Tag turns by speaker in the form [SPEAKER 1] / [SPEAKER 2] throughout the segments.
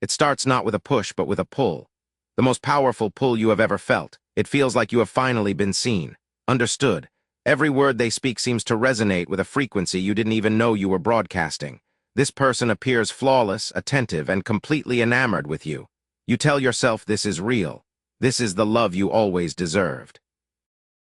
[SPEAKER 1] It starts not with a push, but with a pull. The most powerful pull you have ever felt. It feels like you have finally been seen, understood. Every word they speak seems to resonate with a frequency you didn't even know you were broadcasting. This person appears flawless, attentive, and completely enamored with you. You tell yourself this is real. This is the love you always deserved.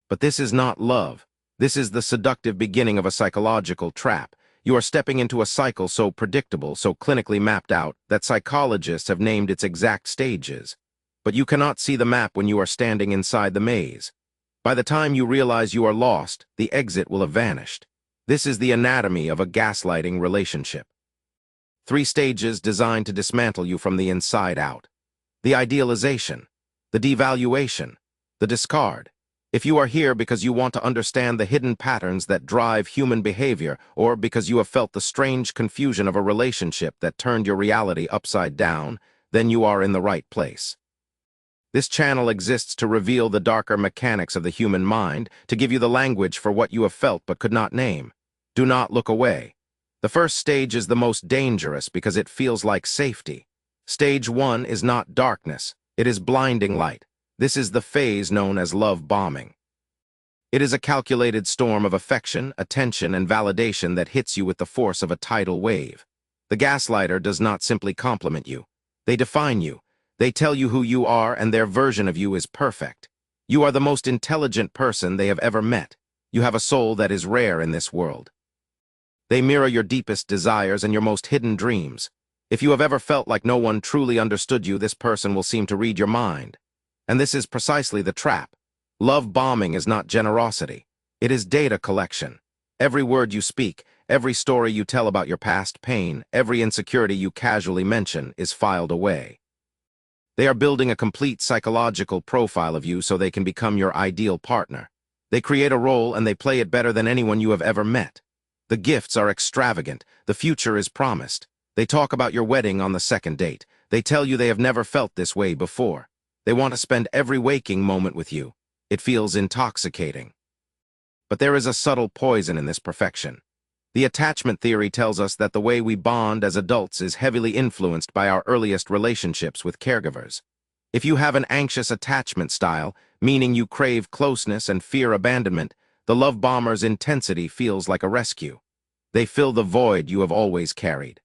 [SPEAKER 1] But this is not love. This is the seductive beginning of a psychological trap. You are stepping into a cycle so predictable, so clinically mapped out, that psychologists have named its exact stages. But you cannot see the map when you are standing inside the maze. By the time you realize you are lost, the exit will have vanished. This is the anatomy of a gaslighting relationship. 3 stages designed to dismantle you from the inside out. The idealization, the devaluation, the discard. If you are here because you want to understand the hidden patterns that drive human behavior, or because you have felt the strange confusion of a relationship that turned your reality upside down, then you are in the right place. This channel exists to reveal the darker mechanics of the human mind, to give you the language for what you have felt but could not name. Do not look away. The first stage is the most dangerous because it feels like safety. Stage 1 is not darkness, it is blinding light. This is the phase known as love bombing. It is a calculated storm of affection, attention, and validation that hits you with the force of a tidal wave. The gaslighter does not simply compliment you. They define you. They tell you who you are, and their version of you is perfect. You are the most intelligent person they have ever met. You have a soul that is rare in this world. They mirror your deepest desires and your most hidden dreams. If you have ever felt like no one truly understood you, this person will seem to read your mind. And this is precisely the trap. Love bombing is not generosity. It is data collection. Every word you speak, every story you tell about your past pain, every insecurity you casually mention is filed away. They are building a complete psychological profile of you so they can become your ideal partner. They create a role and they play it better than anyone you have ever met. The gifts are extravagant. The future is promised. They talk about your wedding on the second date. They tell you they have never felt this way before. They want to spend every waking moment with you. It feels intoxicating. But there is a subtle poison in this perfection. The attachment theory tells us that the way we bond as adults is heavily influenced by our earliest relationships with caregivers. If you have an anxious attachment style, meaning you crave closeness and fear abandonment, the love bomber's intensity feels like a rescue. They fill the void you have always carried.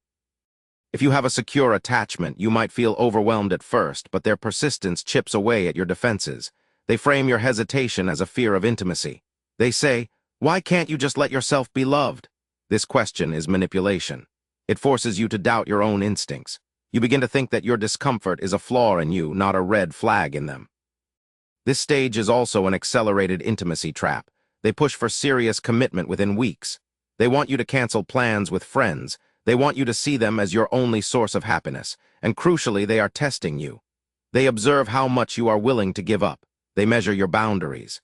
[SPEAKER 1] If you have a secure attachment, you might feel overwhelmed at first, but their persistence chips away at your defenses. They frame your hesitation as a fear of intimacy. They say, "Why can't you just let yourself be loved?" This question is manipulation. It forces you to doubt your own instincts. You begin to think that your discomfort is a flaw in you, not a red flag in them. This stage is also an accelerated intimacy trap. They push for serious commitment within weeks. They want you to cancel plans with friends. They want you to see them as your only source of happiness, and crucially, they are testing you. They observe how much you are willing to give up. They measure your boundaries.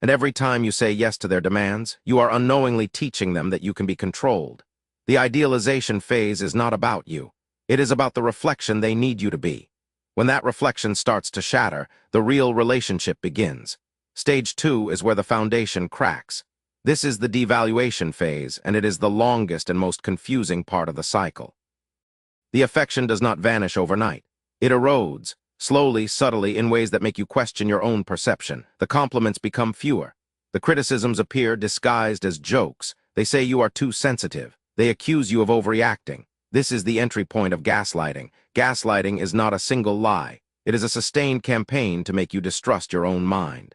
[SPEAKER 1] And every time you say yes to their demands, you are unknowingly teaching them that you can be controlled. The idealization phase is not about you. It is about the reflection they need you to be. When that reflection starts to shatter, the real relationship begins. Stage 2 is where the foundation cracks. This is the devaluation phase, and it is the longest and most confusing part of the cycle. The affection does not vanish overnight. It erodes, slowly, subtly, in ways that make you question your own perception. The compliments become fewer. The criticisms appear disguised as jokes. They say you are too sensitive. They accuse you of overreacting. This is the entry point of gaslighting. Gaslighting is not a single lie. It is a sustained campaign to make you distrust your own mind.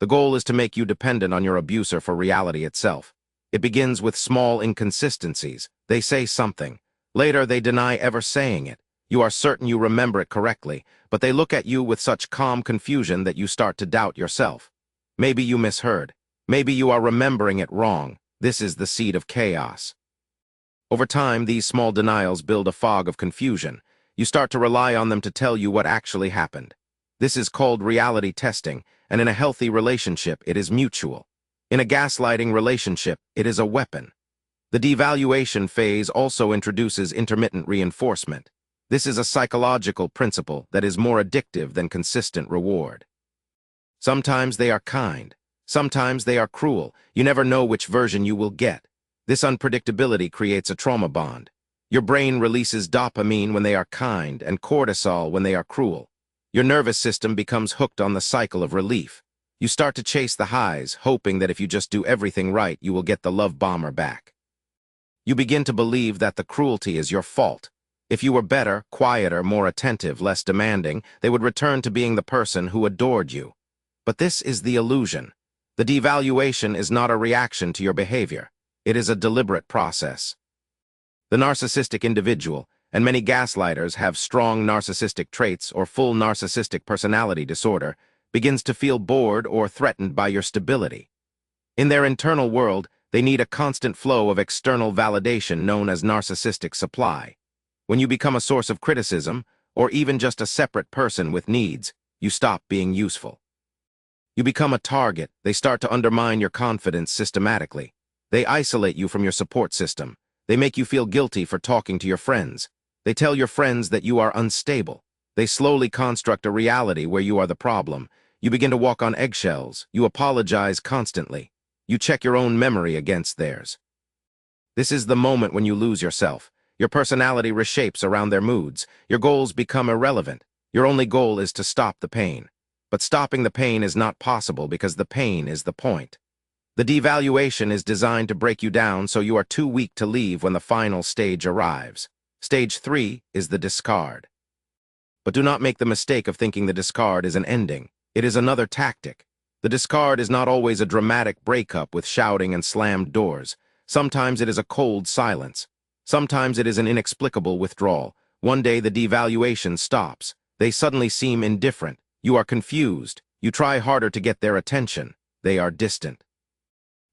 [SPEAKER 1] The goal is to make you dependent on your abuser for reality itself. It begins with small inconsistencies. They say something. Later, they deny ever saying it. You are certain you remember it correctly, but they look at you with such calm confusion that you start to doubt yourself. Maybe you misheard. Maybe you are remembering it wrong. This is the seed of chaos. Over time, these small denials build a fog of confusion. You start to rely on them to tell you what actually happened. This is called reality testing, and in a healthy relationship, it is mutual. In a gaslighting relationship, it is a weapon. The devaluation phase also introduces intermittent reinforcement. This is a psychological principle that is more addictive than consistent reward. Sometimes they are kind. Sometimes they are cruel. You never know which version you will get. This unpredictability creates a trauma bond. Your brain releases dopamine when they are kind and cortisol when they are cruel. Your nervous system becomes hooked on the cycle of relief. You start to chase the highs, hoping that if you just do everything right, you will get the love bomber back. You begin to believe that the cruelty is your fault. If you were better, quieter, more attentive, less demanding, they would return to being the person who adored you. But this is the illusion. The devaluation is not a reaction to your behavior. It is a deliberate process. The narcissistic individual, and many gaslighters have strong narcissistic traits or full narcissistic personality disorder, begins to feel bored or threatened by your stability. In their internal world, they need a constant flow of external validation known as narcissistic supply. When you become a source of criticism, or even just a separate person with needs, you stop being useful. You become a target. They start to undermine your confidence systematically. They isolate you from your support system. They make you feel guilty for talking to your friends. They tell your friends that you are unstable. They slowly construct a reality where you are the problem. You begin to walk on eggshells. You apologize constantly. You check your own memory against theirs. This is the moment when you lose yourself. Your personality reshapes around their moods. Your goals become irrelevant. Your only goal is to stop the pain. But stopping the pain is not possible because the pain is the point. The devaluation is designed to break you down so you are too weak to leave when the final stage arrives. Stage 3 is the discard. But do not make the mistake of thinking the discard is an ending. It is another tactic. The discard is not always a dramatic breakup with shouting and slammed doors. Sometimes it is a cold silence. Sometimes it is an inexplicable withdrawal. One day the devaluation stops. They suddenly seem indifferent. You are confused. You try harder to get their attention. They are distant.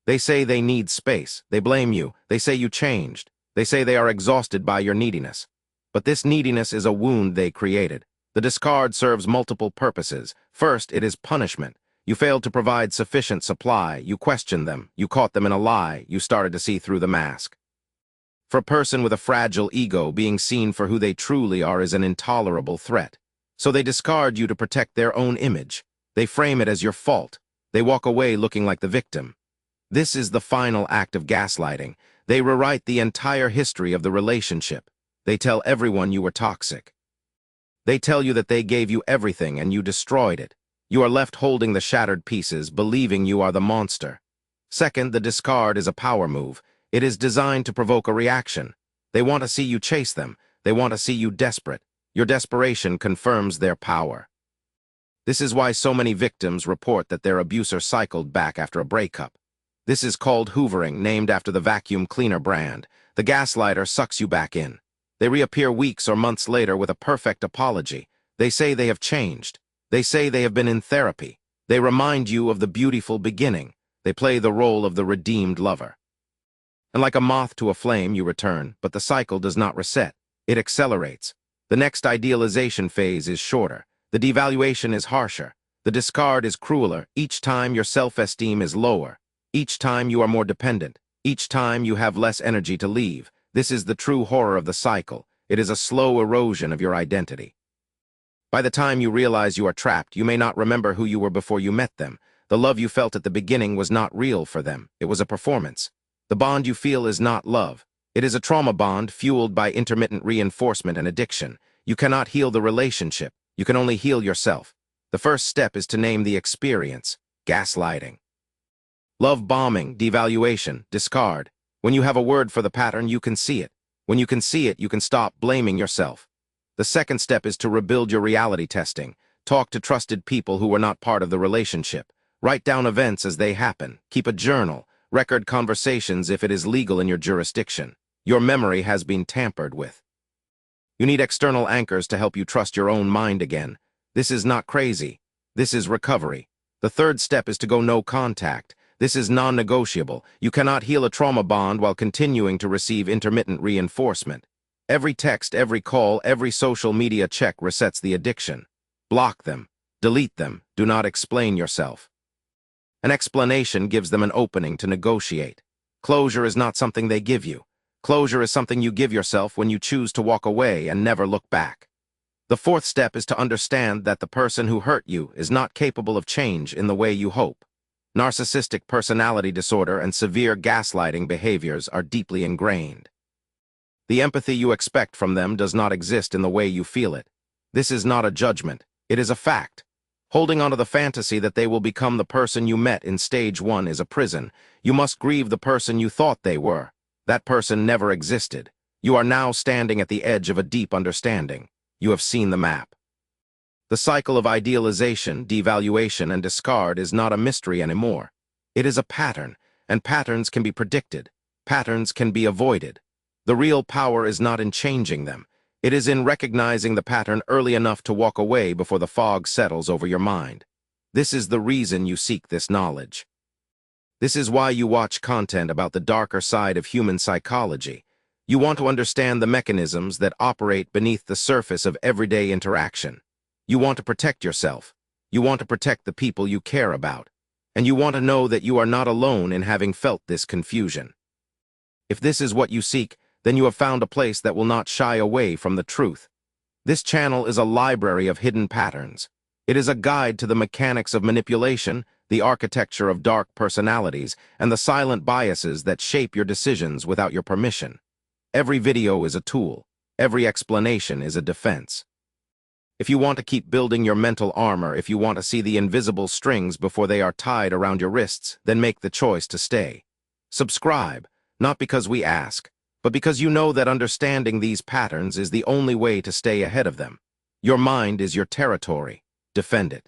[SPEAKER 1] They say they need space. They blame you. They say you changed. They say they are exhausted by your neediness. But this neediness is a wound they created. The discard serves multiple purposes. First, it is punishment. You failed to provide sufficient supply. You questioned them. You caught them in a lie. You started to see through the mask. For a person with a fragile ego, being seen for who they truly are is an intolerable threat. So they discard you to protect their own image. They frame it as your fault. They walk away looking like the victim. This is the final act of gaslighting. They rewrite the entire history of the relationship. They tell everyone you were toxic. They tell you that they gave you everything and you destroyed it. You are left holding the shattered pieces, believing you are the monster. Second, the discard is a power move. It is designed to provoke a reaction. They want to see you chase them. They want to see you desperate. Your desperation confirms their power. This is why so many victims report that their abuser cycled back after a breakup. This is called hoovering, named after the vacuum cleaner brand. The gaslighter sucks you back in. They reappear weeks or months later with a perfect apology. They say they have changed. They say they have been in therapy. They remind you of the beautiful beginning. They play the role of the redeemed lover. And like a moth to a flame, you return, but the cycle does not reset. It accelerates. The next idealization phase is shorter. The devaluation is harsher. The discard is crueler. Each time your self-esteem is lower. Each time you are more dependent. Each time you have less energy to leave. This is the true horror of the cycle. It is a slow erosion of your identity. By the time you realize you are trapped, you may not remember who you were before you met them. The love you felt at the beginning was not real for them. It was a performance. The bond you feel is not love. It is a trauma bond fueled by intermittent reinforcement and addiction. You cannot heal the relationship. You can only heal yourself. The first step is to name the experience: gaslighting. Love bombing, devaluation, discard. When you have a word for the pattern, you can see it. When you can see it, you can stop blaming yourself. The second step is to rebuild your reality testing. Talk to trusted people who were not part of the relationship. Write down events as they happen. Keep a journal. Record conversations if it is legal in your jurisdiction. Your memory has been tampered with. You need external anchors to help you trust your own mind again. This is not crazy. This is recovery. The third step is to go no contact. This is non-negotiable. You cannot heal a trauma bond while continuing to receive intermittent reinforcement. Every text, every call, every social media check resets the addiction. Block them. Delete them. Do not explain yourself. An explanation gives them an opening to negotiate. Closure is not something they give you. Closure is something you give yourself when you choose to walk away and never look back. The fourth step is to understand that the person who hurt you is not capable of change in the way you hope. Narcissistic personality disorder and severe gaslighting behaviors are deeply ingrained. The empathy you expect from them does not exist in the way you feel it. This is not a judgment. It is a fact. Holding onto the fantasy that they will become the person you met in stage 1 is a prison. You must grieve the person you thought they were. That person never existed. You are now standing at the edge of a deep understanding. You have seen the map. The cycle of idealization, devaluation, and discard is not a mystery anymore. It is a pattern, and patterns can be predicted. Patterns can be avoided. The real power is not in changing them. It is in recognizing the pattern early enough to walk away before the fog settles over your mind. This is the reason you seek this knowledge. This is why you watch content about the darker side of human psychology. You want to understand the mechanisms that operate beneath the surface of everyday interaction. You want to protect yourself. You want to protect the people you care about. And you want to know that you are not alone in having felt this confusion. If this is what you seek, then you have found a place that will not shy away from the truth. This channel is a library of hidden patterns. It is a guide to the mechanics of manipulation, the architecture of dark personalities, and the silent biases that shape your decisions without your permission. Every video is a tool. Every explanation is a defense. If you want to keep building your mental armor, if you want to see the invisible strings before they are tied around your wrists, then make the choice to stay. Subscribe, not because we ask, but because you know that understanding these patterns is the only way to stay ahead of them. Your mind is your territory. Defend it.